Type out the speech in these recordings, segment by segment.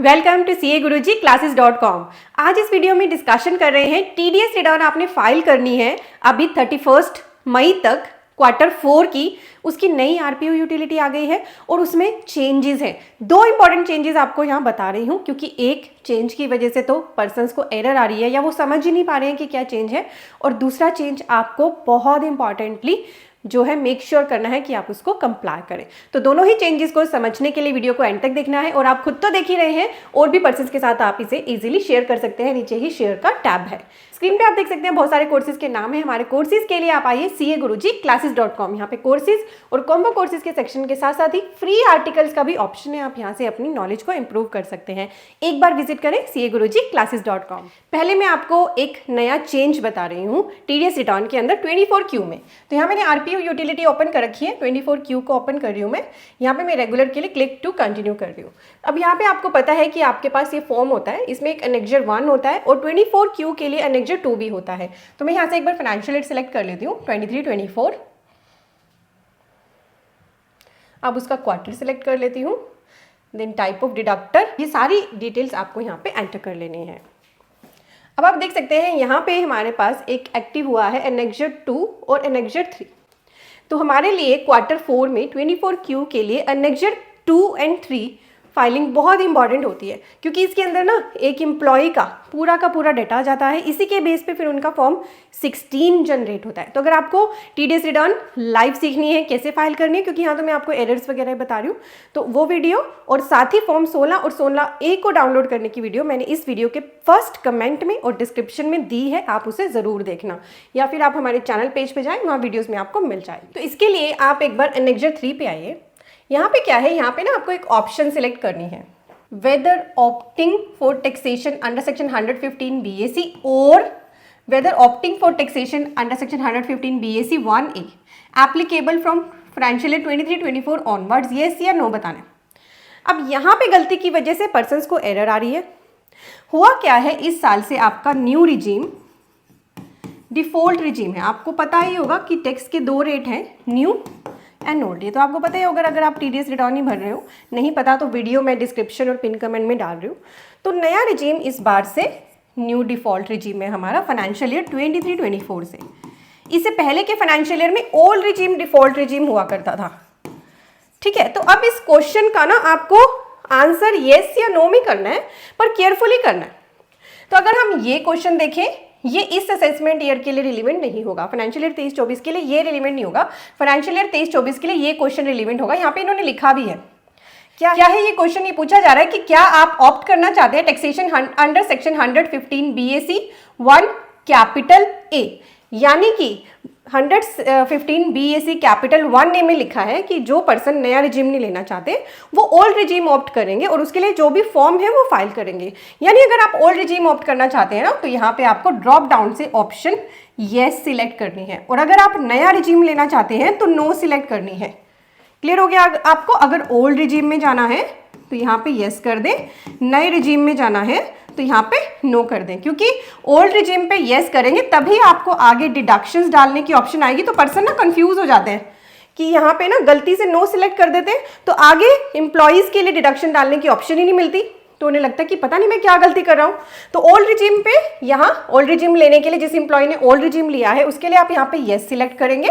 Welcome to CA Guruji classes.com। आज इस video में डिस्कशन कर रहे हैं TDS रिटर्न आपने फाइल करनी है अभी 31 मई तक Q4 की। उसकी नई RPO यूटिलिटी आ गई है और उसमें चेंजेस हैं। दो इंपॉर्टेंट चेंजेस आपको यहाँ बता रही हूँ, क्योंकि एक चेंज की वजह से तो पर्सन्स को एरर आ रही है या वो समझ ही नहीं पा रहे हैं कि क्या चेंज है, और दूसरा चेंज आपको बहुत इंपॉर्टेंटली जो है मेक श्योर करना है कि आप उसको कंप्लाई करें। तो दोनों ही चेंजेस को समझने के लिए वीडियो को एंड तक देखना है, और आप खुद तो देख ही रहे हैं और भी पर्सन्स के साथ आप इसे इजीली शेयर कर सकते हैं। नीचे ही शेयर का टैब है, स्क्रीन पे आप देख सकते हैं बहुत सारे कोर्सेज के नाम है। हमारे कोर्सेज के लिए आप आइए CA गुरुजी classes.com। यहाँ पे कोर्सेज और कॉम्बो कोर्सेज के सेक्शन के साथ साथ ही फ्री आर्टिकल्स का भी ऑप्शन है, आप यहाँ से अपनी नॉलेज को इंप्रूव कर सकते हैं। एक बार विजिट करें CA गुरुजी classes.com। पहले मैं आपको एक नया चेंज बता रही हूँ TDS रिटर्न के अंदर 24Q में। तो यहाँ मैंने RPO यूटिलिटी ओपन कर रखी है, 24Q को ओपन कर रही हूँ मैं। यहाँ पे मैं रेगुलर के लिए क्लिक टू कंटिन्यू कर रही हूँ। अब यहाँ पे आपको पता है कि आपके पास ये फॉर्म होता है, इसमें एक एनेक्जर 1 होता है और 24Q के लिए एनेक्जर 2 भी होता है। तो मैं यहाँ से एक बार फाइनेंशियल ईयर सेलेक्ट कर लेती हूँ 23-24। अब उसका क्वार्टर सेलेक्ट कर लेती हूँ, देन टाइप ऑफ डिडक्टर। ये सारी डिटेल्स आपको यहाँ पे एंटर कर लेनी है। अब आप देख सकते हैं यहाँ पे हमारे पास एक एक्टिव हुआ है एनेक्जर 2 और एनेक्जर 3। तो हमारे लिए Q4 में 24Q के लिए एनेक्जर 2 और 3 फाइलिंग बहुत इंपॉर्टेंट होती है, क्योंकि इसके अंदर ना एक एम्प्लॉय का पूरा डेटा आ जाता है। इसी के बेस पे फिर उनका फॉर्म 16 जनरेट होता है। तो अगर आपको TDS रिटर्न लाइव सीखनी है कैसे फाइल करनी है, क्योंकि यहाँ तो मैं आपको एरर्स वगैरह बता रही हूँ, तो वो वीडियो और साथ ही फॉर्म 16 और 16A को डाउनलोड करने की वीडियो मैंने इस वीडियो के फर्स्ट कमेंट में और डिस्क्रिप्शन में दी है, आप उसे ज़रूर देखना, या फिर आप हमारे चैनल पेज पे जाएँ, वहाँ वीडियोज़ में आपको मिल जाएगी। तो इसके लिए आप एक बार एनेक्जर 3 पे आइए। यहाँ पे क्या है, यहाँ पे ना आपको एक ऑप्शन सिलेक्ट करनी है, whether opting for taxation under section 115 BAC और whether opting for taxation under section 115 BAC 1A applicable from financial year 23-24 onwards, yes या नो बताना है। अब यहाँ पे गलती की वजह से पर्सन्स को एरर आ रही है। हुआ क्या है, इस साल से आपका न्यू रिजीम डिफॉल्ट रिजीम है। आपको पता ही होगा कि टैक्स के दो रेट हैं, न्यू एंड ओल्ड। ये तो आपको पता ही होगा अगर आप TDS रिटर्न नहीं भर रहे हो। नहीं पता तो वीडियो में डिस्क्रिप्शन और पिन कमेंट में डाल रही हूँ। तो नया रिजीम इस बार से न्यू डिफॉल्ट रिजीम है हमारा फाइनेंशियल ईयर 23-24 से। इससे पहले के फाइनेंशियल ईयर में ओल्ड रिजीम डिफॉल्ट रिजीम हुआ करता था। ठीक है, तो अब इस क्वेश्चन का ना आपको आंसर येस या नो में करना है, पर केयरफुली करना है। तो अगर हम ये क्वेश्चन देखें, ये इस असेसमेंट ईयर के लिए रिलीवेंट नहीं होगा। फाइनेंशियल ईयर 23-24 के लिए ये रिलीवेंट नहीं होगा, फाइनेंशियल ईयर 23-24 के लिए ये क्वेश्चन रिलीवेंट होगा। यहाँ पे इन्होंने लिखा भी है, क्या है ये क्वेश्चन, ये पूछा जा रहा है कि क्या आप ऑप्ट करना चाहते हैं taxation under section 115 BAC 1 capital A, यानी कि 115 BAC कैपिटल 1A में लिखा है कि जो पर्सन नया रिजीम नहीं लेना चाहते वो ओल्ड रिजीम ऑप्ट करेंगे और उसके लिए जो भी फॉर्म है वो फाइल करेंगे। यानी अगर आप ओल्ड रिजीम ऑप्ट करना चाहते हैं ना, तो यहाँ पे आपको ड्रॉप डाउन से ऑप्शन येस सिलेक्ट करनी है, और अगर आप नया रिजीम लेना चाहते हैं तो नो सिलेक्ट करनी है। क्लियर हो गया आपको? अगर ओल्ड रिजीम में जाना है तो यहाँ पे येस कर दें, नए रिजीम में जाना है तो यहाँ पे नो कर दें, क्योंकि ओल्ड रिजीम पे येस करेंगे तभी आपको आगे डिडक्शंस डालने की ऑप्शन आएगी। तो पर्सन ना कंफ्यूज हो जाते हैं कि यहाँ पे ना गलती से नो सिलेक्ट कर देते हैं तो आगे एम्प्लॉयज़ के लिए डिडक्शन डालने की ऑप्शन ही नहीं मिलती, तो उन्हें लगता है कि पता नहीं मैं क्या गलती कर रहा हूँ। तो ओल्ड रिजीम पे, यहाँ ओल्ड रिजीम लेने के लिए जिस एम्प्लॉय ने ओल्ड रिजीम लिया है उसके लिए आप यहाँ पे येस सिलेक्ट करेंगे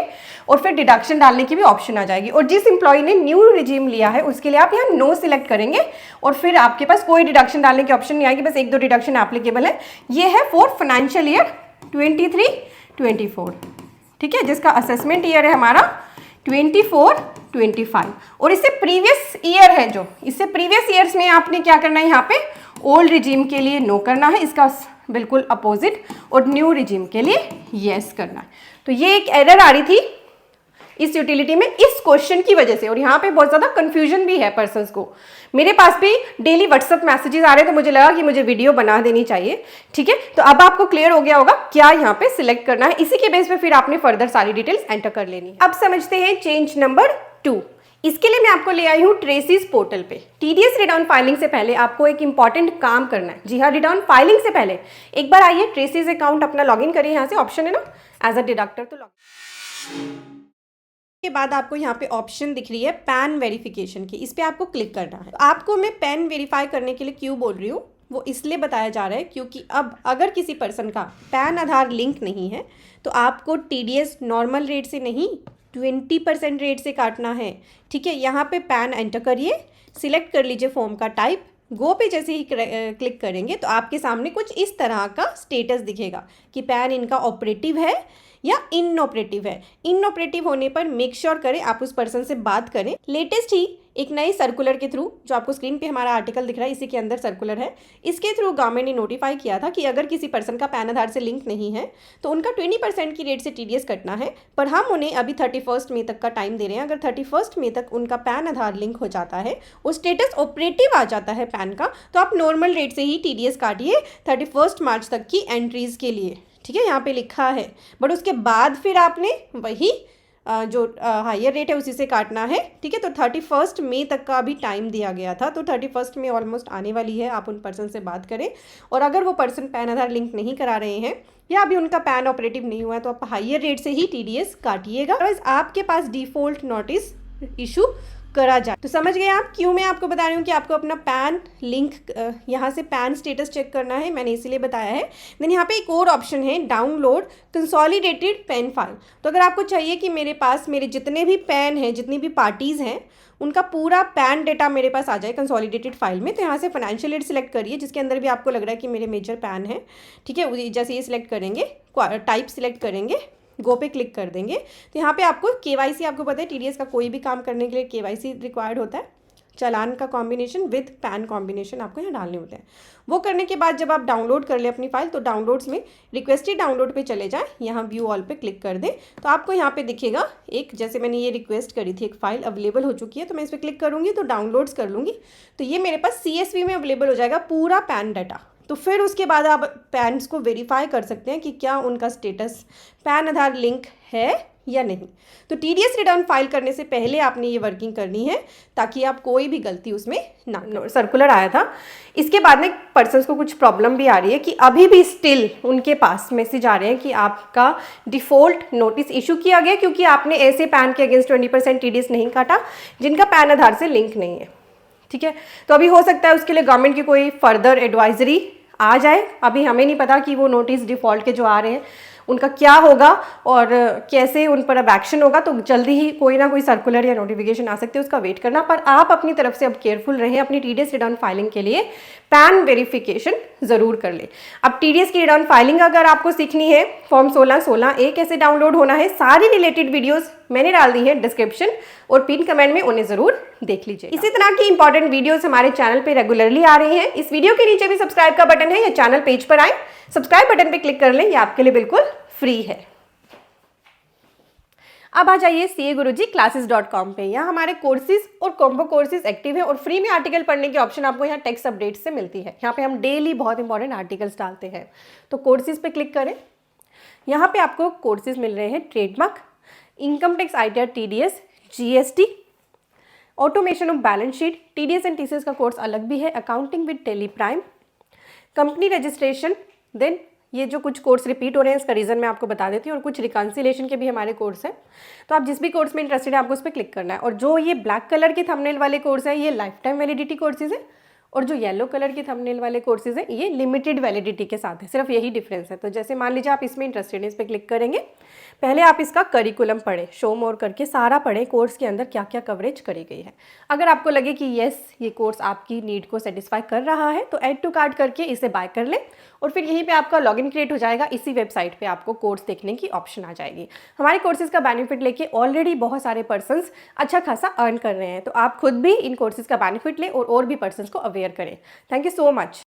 और फिर डिडक्शन डालने की भी ऑप्शन आ जाएगी, और जिस एम्प्लॉय ने न्यू रिजीम लिया है उसके लिए आप यहाँ नो सिलेक्ट करेंगे और फिर आपके पास कोई डिडक्शन डालने की ऑप्शन नहीं आएगी, बस 1-2 डिडक्शन एप्लीकेबल है। ये है फॉर फाइनेंशियल ईयर 23-24, ठीक है, जिसका असेसमेंट ईयर है हमारा 24-25, और इससे प्रीवियस ईयर है, जो इससे प्रीवियस ईयर्स में आपने क्या करना है, यहाँ पे ओल्ड रिजीम के लिए नो करना है, इसका बिल्कुल अपोजिट, और न्यू रिजीम के लिए येस करना है। तो ये एक एरर आ रही थी इस यूटिलिटी में इस क्वेश्चन की वजह से, और यहाँ पे बहुत ज़्यादा कंफ्यूजन भी है पर्सन्स को। मेरे पास भी डेली व्हाट्सएप मैसेजेस आ रहे हैं, तो मुझे लगा कि मुझे वीडियो बना देनी चाहिए। ठीक है, तो अब आपको क्लियर हो गया होगा क्या यहाँ पे सिलेक्ट करना है। इसी के बेस पे फिर आपने फर्दर सारी डिटेल्स एंटर कर लेनी है। अब समझते हैं चेंज नंबर 2। इसके लिए मैं आपको ले आई हूँ ट्रेसिस पोर्टल पे। TDS रिटर्न फाइलिंग से पहले आपको एक इंपॉर्टेंट काम करना है। जी हाँ, रिटर्न फाइलिंग से पहले एक बार आइए ट्रेसिस अकाउंट अपना लॉगिन करिए। यहाँ से ऑप्शन है ना एज अ डिडक्टर, तो के बाद आपको यहाँ पे ऑप्शन दिख रही है पैन वेरिफिकेशन की, इस पर आपको क्लिक करना है। आपको मैं पैन वेरीफाई करने के लिए क्यों बोल रही हूँ, वो इसलिए बताया जा रहा है क्योंकि अब अगर किसी पर्सन का पैन आधार लिंक नहीं है तो आपको TDS नॉर्मल रेट से नहीं 20% रेट से काटना है। ठीक है, यहाँ पे पैन एंटर करिए, सिलेक्ट कर लीजिए फॉर्म का टाइप, गो पे जैसे ही क्लिक करेंगे तो आपके सामने कुछ इस तरह का स्टेटस दिखेगा कि पैन इनका ऑपरेटिव है या इनऑपरेटिव है। इनऑपरेटिव होने पर मेक श्योर करें आप उस पर्सन से बात करें। लेटेस्ट ही एक नई सर्कुलर के थ्रू, जो आपको स्क्रीन पे हमारा आर्टिकल दिख रहा है इसी के अंदर सर्कुलर है, इसके थ्रू गवर्नमेंट ने नोटिफाई किया था कि अगर किसी पर्सन का पैन आधार से लिंक नहीं है तो उनका 20% की रेट से TDS कटना है। पर हम उन्हें अभी 31 मई तक का टाइम दे रहे हैं। अगर 31 मई तक उनका पैन आधार लिंक हो जाता है, वो स्टेटस ऑपरेटिव आ जाता है पैन का, तो आप नॉर्मल रेट से ही TDS काटिए 31 मार्च तक की एंट्रीज़ के लिए। ठीक है, यहाँ पे लिखा है। बट उसके बाद फिर आपने वही जो हायर रेट है उसी से काटना है। ठीक है, तो 31 मई तक का अभी टाइम दिया गया था, तो 31 मई ऑलमोस्ट आने वाली है। आप उन पर्सन से बात करें और अगर वो पर्सन पैन आधार लिंक नहीं करा रहे हैं या अभी उनका पैन ऑपरेटिव नहीं हुआ है तो आप हायर रेट से ही TDS काटिएगा। आपके पास डिफ़ॉल्ट नोटिस इशू करा जाए। तो समझ गए आप क्यों मैं आपको बता रही हूँ कि आपको अपना पैन लिंक यहाँ से पैन स्टेटस चेक करना है, मैंने इसीलिए बताया है। देन यहाँ पे एक और ऑप्शन है डाउनलोड कंसोलिडेटेड पैन फाइल। तो अगर आपको चाहिए कि मेरे पास मेरे जितने भी पैन हैं, जितनी भी पार्टीज़ हैं, उनका पूरा पैन डेटा मेरे पास आ जाए कंसोलिडेटेड फाइल में, तो यहाँ से फाइनेंशियल एड सिलेक्ट करिए जिसके अंदर भी आपको लग रहा है कि मेरे मेजर पैन है। ठीक है, जैसे ये सिलेक्ट करेंगे, टाइप सिलेक्ट करेंगे, गो पे क्लिक कर देंगे तो यहाँ पे आपको KYC, आपको पता है TDS का कोई भी काम करने के लिए KYC रिक्वायर्ड होता है। चालान का कॉम्बिनेशन विद पैन कॉम्बिनेशन आपको यहाँ डालने होते हैं। वो करने के बाद जब आप डाउनलोड कर ले अपनी फाइल तो डाउनलोड्स में रिक्वेस्टेड डाउनलोड पे चले जाएं, यहाँ व्यू ऑल पे क्लिक कर दें तो आपको यहाँ पे दिखेगा एक, जैसे मैंने ये रिक्वेस्ट करी थी, एक फ़ाइल अवेलेबल हो चुकी है, तो मैं इस पर क्लिक करूँगी तो डाउनलोड्स कर लूँगी तो ये मेरे पास CSV में अवेलेबल हो जाएगा पूरा पैन डाटा। तो फिर उसके बाद आप पैन्स को वेरीफाई कर सकते हैं कि क्या उनका स्टेटस पैन आधार लिंक है या नहीं। तो TDS रिटर्न फाइल करने से पहले आपने ये वर्किंग करनी है ताकि आप कोई भी गलती उसमें ना। सर्कुलर आया था, इसके बाद में पर्सन्स को कुछ प्रॉब्लम भी आ रही है कि अभी भी स्टिल उनके पास मैसेज आ रहे हैं कि आपका डिफ़ॉल्ट नोटिस इशू किया गया क्योंकि आपने ऐसे पैन के अगेंस्ट 20% TDS नहीं काटा जिनका पैन आधार से लिंक नहीं है। ठीक है, तो अभी हो सकता है उसके लिए गवर्नमेंट की कोई फर्दर एडवाइजरी आ जाए। अभी हमें नहीं पता कि वो नोटिस डिफ़ॉल्ट के जो आ रहे हैं उनका क्या होगा और कैसे उन पर अब एक्शन होगा, तो जल्दी ही कोई ना कोई सर्कुलर या नोटिफिकेशन आ सकते हैं, उसका वेट करना। पर आप अपनी तरफ से अब केयरफुल रहें, अपनी TDS रिटर्न फाइलिंग के लिए पैन वेरिफिकेशन ज़रूर कर ले। अब TDS की रिटर्न फाइलिंग अगर आपको सीखनी है, फॉर्म 16 कैसे डाउनलोड होना है, सारी रिलेटेड वीडियोज़ मैंने डाल दी है डिस्क्रिप्शन और पिन कमेंट में, उन्हें ज़रूर देख लीजिए। इसी तरह की इंपॉर्टेंट वीडियोस हमारे चैनल पे रेगुलरली आ रही हैं। इस वीडियो के नीचे भी सब्सक्राइब का बटन है या चैनल पेज पर आए, सब्सक्राइब बटन पे क्लिक कर लें, ये आपके लिए बिल्कुल फ्री है। अब आ जाइए CAGuruji पे। यहाँ हमारे कोर्सेज और कॉम्बो कोर्सेज एक्टिव है और फ्री में आर्टिकल पढ़ने की ऑप्शन आपको यहाँ टेक्स्ट अपडेट से मिलती है। यहाँ पे हम डेली बहुत इंपॉर्टेंट आर्टिकल्स डालते हैं। तो कोर्सेज पे क्लिक करें, यहाँ पे आपको कोर्सेज मिल रहे हैं trademark, income tax ITR TDS, GST, automation of balance sheet, TDS and TCS का कोर्स अलग भी है, accounting with tally prime, company registration. Then ये जो कुछ कोर्स रिपीट हो रहे हैं इसका रीज़न मैं आपको बता देती हूँ, और कुछ रिकन्सिलेशन के भी हमारे कोर्स हैं। तो आप जिस भी कोर्स में इंटरेस्टेड है आपको उस पर क्लिक करना है। और जो ये ब्लैक कलर के थंबनेल वाले कोर्स है ये लाइफ टाइम वैलिडिटी कोर्सेज है, और जो येलो कलर के थंबनेल वाले कोर्सेज हैं ये लिमिटेड वैलिडिटी के साथ है, सिर्फ यही डिफरेंस है। तो जैसे मान लीजिए आप इसमें इंटरेस्टेड हैं, इस पर क्लिक करेंगे, पहले आप इसका करिकुलम पढ़ें, शो मोर करके सारा पढ़ें, कोर्स के अंदर क्या क्या कवरेज करी गई है। अगर आपको लगे कि येस ये कोर्स आपकी नीड को सेटिस्फाई कर रहा है तो ऐड टू कार्ट करके इसे बाय कर लें, और फिर यहीं पे आपका लॉगिन क्रिएट हो जाएगा। इसी वेबसाइट पे आपको कोर्स देखने की ऑप्शन आ जाएगी। हमारे कोर्सेज का बेनिफिट लेके ऑलरेडी बहुत सारे पर्सन्स अच्छा खासा अर्न कर रहे हैं, तो आप खुद भी इन कोर्सेज का बेनिफिट लें और भी पर्सन्स को अवेयर करें। Thank you so much.